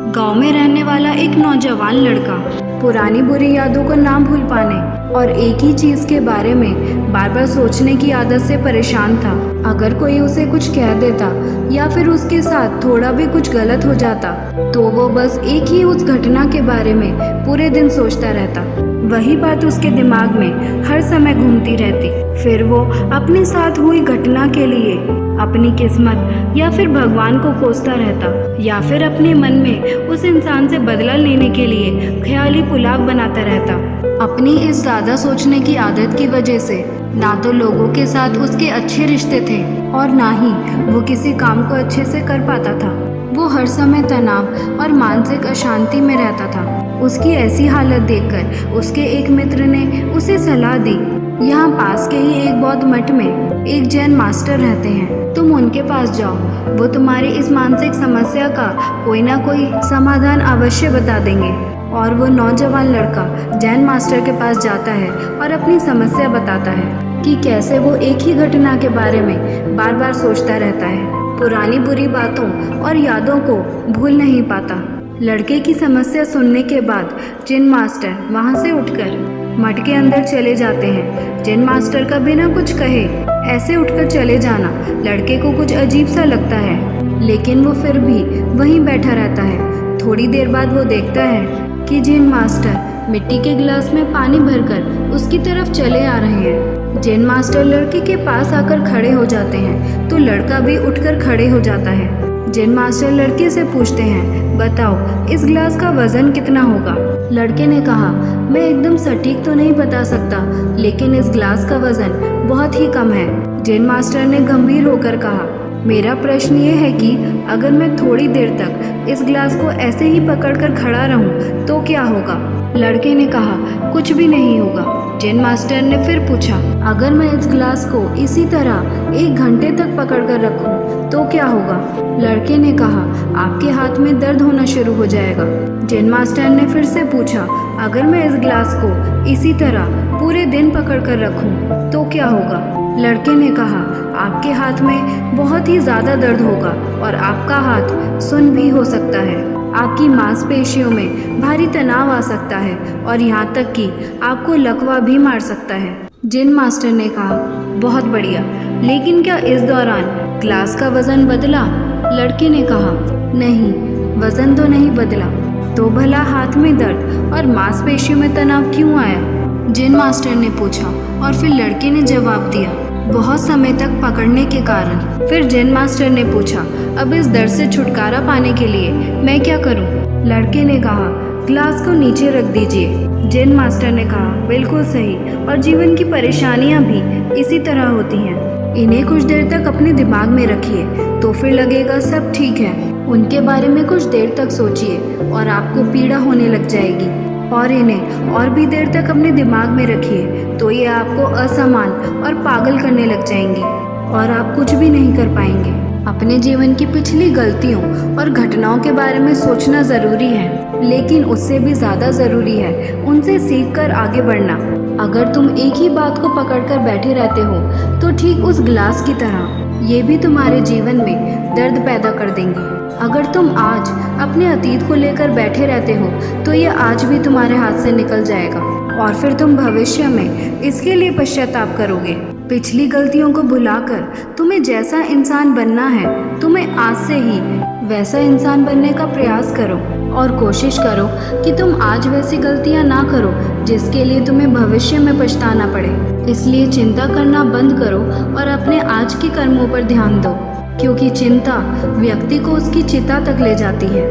गांव में रहने वाला एक नौजवान लड़का पुरानी बुरी यादों को ना भूल पाने और एक ही चीज के बारे में बार बार सोचने की आदत से परेशान था। अगर कोई उसे कुछ कह देता या फिर उसके साथ थोड़ा भी कुछ गलत हो जाता तो वो बस एक ही उस घटना के बारे में पूरे दिन सोचता रहता। वही बात उसके दिमाग में हर समय घूमती रहती। फिर वो अपने साथ हुई घटना के लिए अपनी किस्मत या फिर भगवान को कोसता रहता, या फिर अपने मन में उस इंसान से बदला लेने के लिए ख्याली पुलाव बनाता रहता। अपनी इस ज़्यादा सोचने की आदत की वजह से ना तो लोगों के साथ उसके अच्छे रिश्ते थे और ना ही वो किसी काम को अच्छे से कर पाता था। वो हर समय तनाव और मानसिक अशांति में रहता था। उसकी ऐसी हालत देखकर उसके एक मित्र ने उसे सलाह दी, यहाँ पास के ही एक बौद्ध मठ में एक जैन मास्टर रहते हैं, तुम उनके पास जाओ, वो तुम्हारी इस मानसिक समस्या का कोई ना कोई समाधान अवश्य बता देंगे। और वो नौजवान लड़का जैन मास्टर के पास जाता है और अपनी समस्या बताता है कि कैसे वो एक ही घटना के बारे में बार बार सोचता रहता है, पुरानी बुरी बातों और यादों को भूल नहीं पाता। लड़के की समस्या सुनने के बाद जैन मास्टर वहाँ से उठकर मठ के अंदर चले जाते हैं। जैन मास्टर का बिना कुछ कहे ऐसे उठकर चले जाना लड़के को कुछ अजीब सा लगता है, लेकिन वो फिर भी वहीं बैठा रहता है। थोड़ी देर बाद वो देखता है कि जैन मास्टर मिट्टी के गिलास में पानी भरकर उसकी तरफ चले आ रहे हैं। जैन मास्टर लड़के के पास आकर खड़े हो जाते हैं तो लड़का भी उठकर खड़े हो जाता है। जैन मास्टर लड़के से पूछते हैं, बताओ इस गिलास का वजन कितना होगा। लड़के ने कहा, मैं एकदम सटीक तो नहीं बता सकता, लेकिन इस गिलास का वजन बहुत ही कम है। जैन मास्टर ने गंभीर होकर कहा, मेरा प्रश्न ये है कि अगर मैं थोड़ी देर तक इस गिलास को ऐसे ही पकड़कर खड़ा रहूं तो क्या होगा। लड़के ने कहा, कुछ भी नहीं होगा। जैन मास्टर ने फिर पूछा, अगर मैं इस गिलास को इसी तरह 1 घंटे तक पकड़कर रखूं तो क्या होगा। लड़के ने कहा, आपके हाथ में दर्द होना शुरू हो जाएगा। जैन मास्टर ने फिर से पूछा, अगर मैं इस गिलास को इसी तरह पूरे दिन पकड़कर रखूं तो क्या होगा। लड़के ने कहा, आपके हाथ में बहुत ही ज़्यादा दर्द होगा और आपका हाथ सुन्न भी हो सकता है। आपकी मांसपेशियों में भारी तनाव आ सकता है और यहाँ तक कि आपको लकवा भी मार सकता है। जैन मास्टर ने कहा, बहुत बढ़िया, लेकिन क्या इस दौरान ग्लास का वजन बदला। लड़के ने कहा, नहीं, वजन तो नहीं बदला, तो भला हाथ में दर्द और मांसपेशियों में तनाव क्यों आया। जैन मास्टर ने पूछा और फिर लड़के ने जवाब दिया, बहुत समय तक पकड़ने के कारण। फिर जैन मास्टर ने पूछा, अब इस दर्द से छुटकारा पाने के लिए मैं क्या करूं। लड़के ने कहा, ग्लास को नीचे रख दीजिए। जैन मास्टर ने कहा, बिल्कुल सही, और जीवन की परेशानियां भी इसी तरह होती हैं। इन्हें कुछ देर तक अपने दिमाग में रखिए तो फिर लगेगा सब ठीक है। उनके बारे में कुछ देर तक सोचिए और आपको पीड़ा होने लग जाएगी, और इन्हें और भी देर तक अपने दिमाग में रखिए तो ये आपको असमान और पागल करने लग जाएंगी और आप कुछ भी नहीं कर पाएंगे। अपने जीवन की पिछली गलतियों और घटनाओं के बारे में सोचना ज़रूरी है, लेकिन उससे भी ज़्यादा ज़रूरी है उनसे सीखकर आगे बढ़ना। अगर तुम एक ही बात को पकड़कर बैठे रहते हो तो ठीक उस गिलास की तरह ये भी तुम्हारे जीवन में दर्द पैदा कर देंगी। अगर तुम आज अपने अतीत को लेकर बैठे रहते हो तो ये आज भी तुम्हारे हाथ से निकल जाएगा और फिर तुम भविष्य में इसके लिए पश्चाताप करोगे। पिछली गलतियों को भुलाकर तुम्हें जैसा इंसान बनना है, तुम्हें आज से ही वैसा इंसान बनने का प्रयास करो और कोशिश करो कि तुम आज वैसी गलतियां ना करो जिसके लिए तुम्हें भविष्य में पछताना पड़े। इसलिए चिंता करना बंद करो और अपने आज के कर्मों पर ध्यान दो, क्योंकि चिंता व्यक्ति को उसकी चिता तक ले जाती है।